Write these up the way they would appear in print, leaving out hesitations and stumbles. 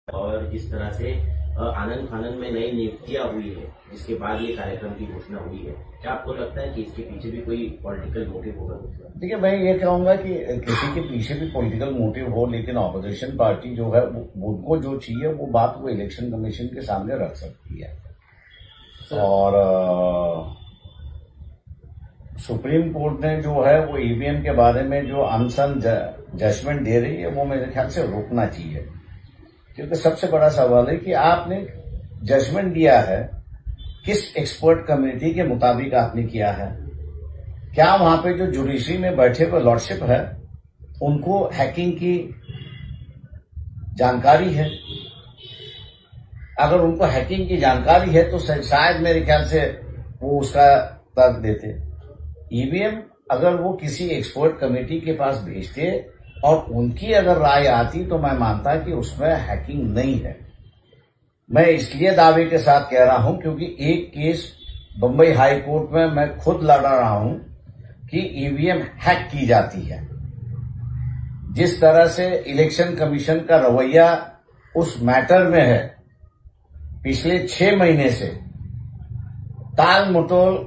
और जिस तरह से आनंद फानंद में नई नियुक्तियां हुई है, जिसके बाद ये कार्यक्रम की घोषणा हुई है, क्या आपको लगता है कि इसके पीछे भी कोई पॉलिटिकल मोटिव होगा? देखिए, मैं ये कहूंगा कि किसी के पीछे भी पॉलिटिकल मोटिव हो, लेकिन ऑपोजिशन पार्टी जो है उनको जो चाहिए वो बात वो इलेक्शन कमीशन के सामने रख सकती है। और सुप्रीम कोर्ट ने जो है वो ईवीएम के बारे में जो अनसन जजमेंट दे रही है वो मेरे ख्याल से रोकना चाहिए, क्योंकि सबसे बड़ा सवाल है कि आपने जजमेंट दिया है किस एक्सपर्ट कम्युनिटी के मुताबिक आपने किया है। क्या वहां पे जो जुडिशरी में बैठे हुए लॉर्डशिप है उनको हैकिंग की जानकारी है? अगर उनको हैकिंग की जानकारी है तो शायद मेरे ख्याल से वो उसका तर्क देते। ईवीएम अगर वो किसी एक्सपर्ट कमेटी के पास भेजते और उनकी अगर राय आती तो मैं मानता कि उसमें हैकिंग नहीं है। मैं इसलिए दावे के साथ कह रहा हूं क्योंकि एक केस बंबई हाई कोर्ट में मैं खुद लड़ रहा हूं कि ईवीएम हैक की जाती है। जिस तरह से इलेक्शन कमीशन का रवैया उस मैटर में है, पिछले 6 महीने से ताल मटोल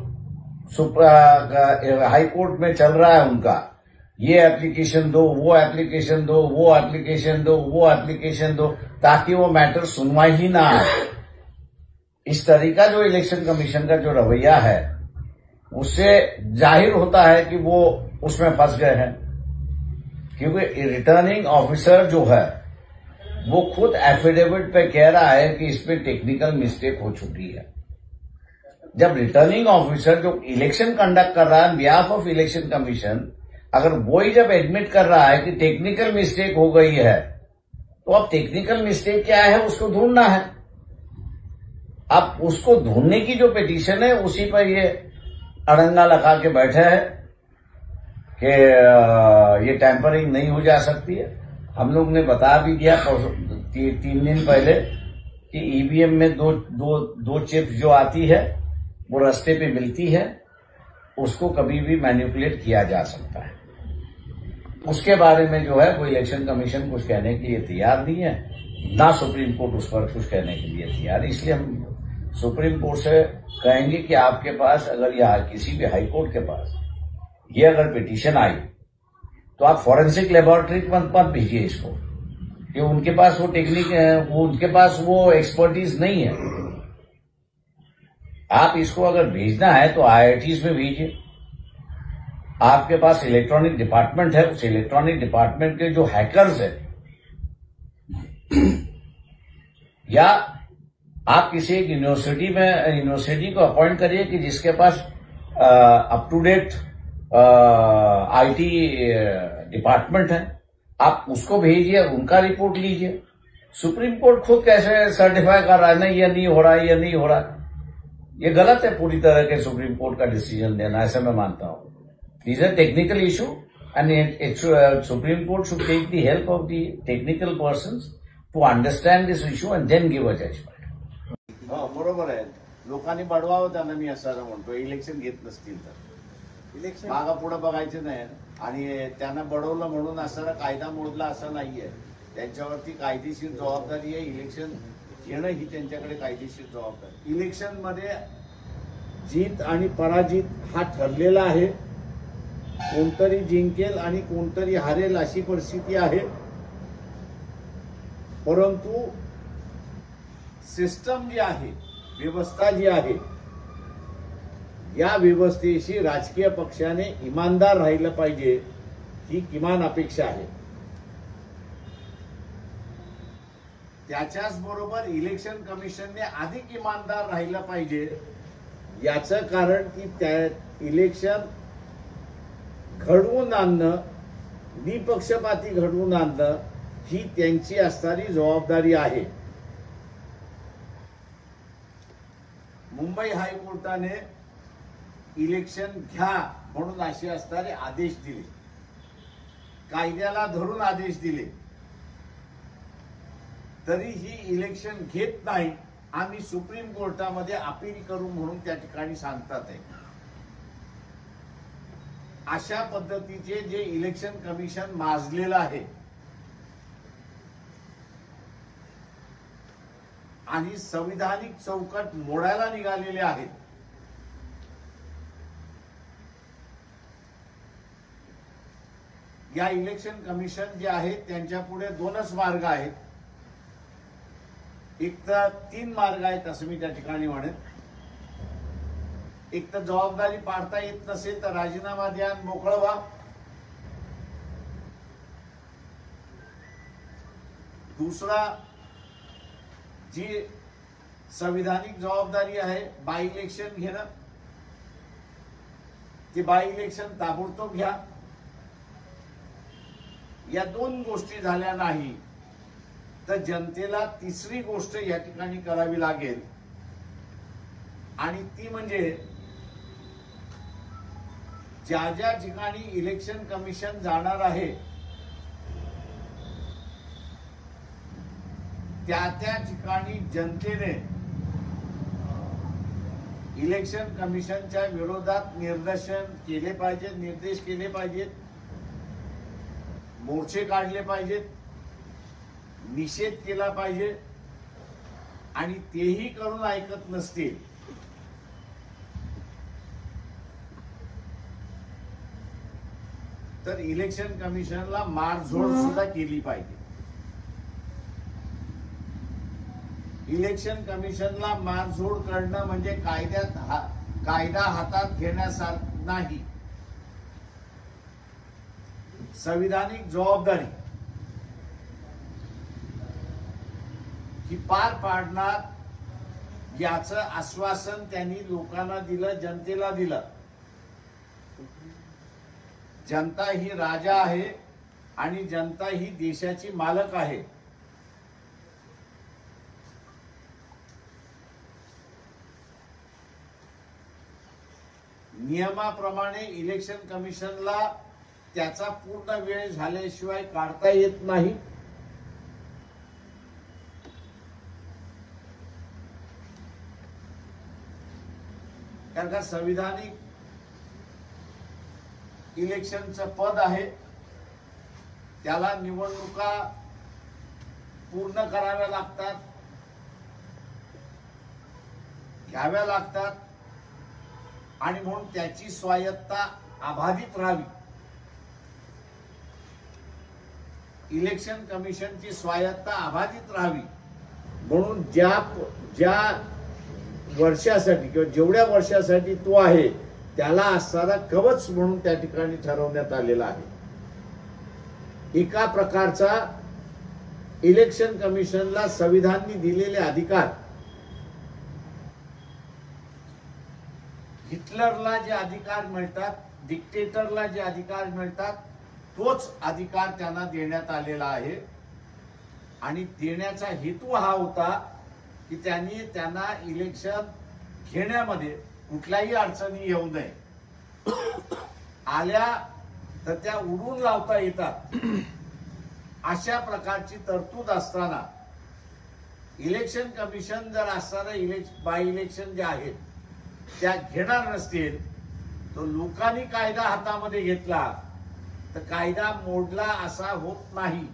हाई कोर्ट में चल रहा है उनका, ये एप्लीकेशन दो, वो एप्लीकेशन दो, वो एप्लीकेशन दो, वो एप्लीकेशन दो, ताकि वो मैटर सुनवाई ही ना आए। इस तरीका जो इलेक्शन कमीशन का जो रवैया है उससे जाहिर होता है कि वो उसमें फंस गए हैं, क्योंकि रिटर्निंग ऑफिसर जो है वो खुद एफिडेविट पे कह रहा है कि इसमें टेक्निकल मिस्टेक हो चुकी है। जब रिटर्निंग ऑफिसर जो इलेक्शन कंडक्ट कर रहा है बिहाफ ऑफ इलेक्शन कमीशन, अगर वो ही जब एडमिट कर रहा है कि टेक्निकल मिस्टेक हो गई है, तो अब टेक्निकल मिस्टेक क्या है उसको ढूंढना है। अब उसको ढूंढने की जो पिटीशन है उसी पर ये अड़ंगा लगा के बैठे हैं कि ये टैंपरिंग नहीं हो जा सकती है। हम लोग ने बता भी दिया 3 दिन पहले कि ईवीएम में दो चिप जो आती है वो रास्ते पे मिलती है, उसको कभी भी मैनिपुलेट किया जा सकता है। उसके बारे में जो है वो इलेक्शन कमीशन कुछ कहने के लिए तैयार नहीं है, ना सुप्रीम कोर्ट उस पर कुछ कहने के लिए तैयार है। इसलिए हम सुप्रीम कोर्ट से कहेंगे कि आपके पास अगर या किसी भी हाई कोर्ट के पास ये अगर पिटीशन आई तो आप फॉरेंसिक लेबोरेटरी मत भेजिए इसको, कि उनके पास वो टेक्निक उनके पास वो एक्सपर्टीज नहीं है। आप इसको अगर भेजना है तो आईआईटीज में भेजिए। आपके पास इलेक्ट्रॉनिक डिपार्टमेंट है, उस इलेक्ट्रॉनिक डिपार्टमेंट के जो हैकर्स है, या आप किसी एक यूनिवर्सिटी को अपॉइंट करिए कि जिसके पास up to date IT department है, आप उसको भेजिए, उनका रिपोर्ट लीजिए। सुप्रीम कोर्ट खुद कैसे सर्टिफाई कर रहा है नहीं, ये नहीं हो रहा है, ये नहीं हो रहा है, ये गलत है पूरी तरह के सुप्रीम कोर्ट का डिसीजन देना, ऐसा मैं मानता हूं। This is a technical issue and Supreme Court should take the help of the technical persons to understand this issue and then give a judgement. बरोबर आहे, लोकांनी बडवावं त्यांना, मी असं म्हणतो, इलेक्शन घेत नसतील तर इलेक्शन मागा पुढे बघायचं नाही आणि त्यांना बडवलं म्हणून असं कायदा मोडला असं नाहीये। त्यांच्यावरती कायदेशीर जबाबदारी आहे, इलेक्शन घेणं ही त्यांच्याकडे कायदेशीर जबाबदारी। इलेक्शन मध्ये जीत आणि पराजित हा ठरलेला आहे, कोणतरी जिंकेल आणि कोणतरी हारेल अशी परिस्थिती आहे। परंतु सिस्टम जी आहे, व्यवस्था जी आहे, या व्यवस्थेशी राजकीय पक्षाने इमानदार राहिलं पाहिजे ही किमान अपेक्षा आहे। त्याच्याच बरोबर इलेक्शन कमिशनने अधिक इमानदार राहिलं पाहिजे। याचं कारण की त्या इलेक्शन घडवून आणणं, निपक्षपाती घडवून आणणं ही त्यांची असणारी जबाबदारी आहे। मुंबई हायकोर्टाने इलेक्शन घ्या म्हणून असे असणारे आदेश दिले, कायद्याला धरून आदेश दिले, तरीही इलेक्शन घेत नाही। आम्ही सुप्रीम कोर्टामध्ये अपील करू म्हणून त्या ठिकाणी सांगतात आहे। अशा पद्धतीचे जे इलेक्शन कमिशन माजलेलं आहे आणि संविधानिक चौकट मोडायला निघालेले आहेत. या इलेक्शन कमिशन जे आहे त्यांच्या पुढे दोनच मार्ग आहेत. एक तर 3 मार्ग आहेत असं मी त्या ठिकाणी म्हणेन. एक तर जबाबदारी पाडता येत नसेल तर राजीनामा द्या, मोकळं व्हा. दुसरा, जी संविधानिक जबाबदारी आहे बाय इलेक्शन घेणं, ते बाय इलेक्शन ताबडतोब घ्या. या 2 गोष्टी झाल्या नाही तर जनतेला तिसरी गोष्ट या ठिकाणी करावी लागेल आणि ती म्हणजे ज्या ज्या ठिकाणी इलेक्शन कमिशन जाणार आहे त्या त्या ठिकाणी जनतेने इलेक्शन कमिशनच्या विरोधात निदर्शन केले पाहिजे, निर्देश केले पाहिजेत, मोर्चे काढले पाहिजेत, निषेध केला पाहिजे. आणि तेही करून ऐकत नसतील तर इलेक्शन कमिशनला मारझोड सुद्धा केली पाहिजे. इलेक्शन कमिशनला मारझोड करणं म्हणजे कायदा हातात घेण्यासारखं नाही. संविधानिक जबाबदारी ही पार पाडणार याचं आश्वासन त्यांनी लोकांना दिलं, जनतेला दिलं. जनता ही राजा आहे आणि जनता ही देशाची मालक आहे. नियमाप्रमाणे इलेक्शन कमिशनला त्याचा पूर्ण वेळ झाल्याशिवाय काढता येत नाही. कारण का संविधानिक इलेक्शनचं पद आहे, त्याला निवडणुका पूर्ण कराव्या लागतात, घ्याव्या लागतात आणि म्हणून त्याची स्वायत्ता अबाधित राहावी. इलेक्शन कमिशनची स्वायत्ता अबाधित राहावी म्हणून ज्या वर्षासाठी किंवा जेवढ्या वर्षासाठी तो आहे त्याला असणारा कवच म्हणून त्या ठिकाणी ठरवण्यात आलेला आहे. एका प्रकारचा इलेक्शन कमिशनला संविधानाने दिलेले अधिकार, हिटलरला जे अधिकार मिळतात, डिक्टेटरला जे अधिकार मिळतात, तोच अधिकार त्यांना देण्यात आलेला आहे. आणि देण्याचा हेतू हा होता की त्यांना इलेक्शन घेण्यामध्ये कुठल्याही अडचणी येऊ नये. आल्या तर त्या उडून लावता येतात अशा प्रकारची तरतूद असताना इलेक्शन कमिशन जर असणारे बाय इलेक्शन जे आहेत त्या घेणार नसतील तर लोकांनी कायदा हातामध्ये घेतला तर कायदा मोडला असा होत नाही.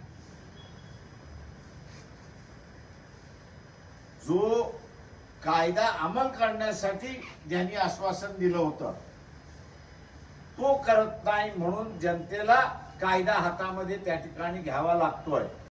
जो कायदा अंमल करण्यासाठी ज्यांनी आश्वासन दिलं होतं तो करत नाही म्हणून जनतेला कायदा हातामध्ये त्या ठिकाणी घ्यावा लागतोय.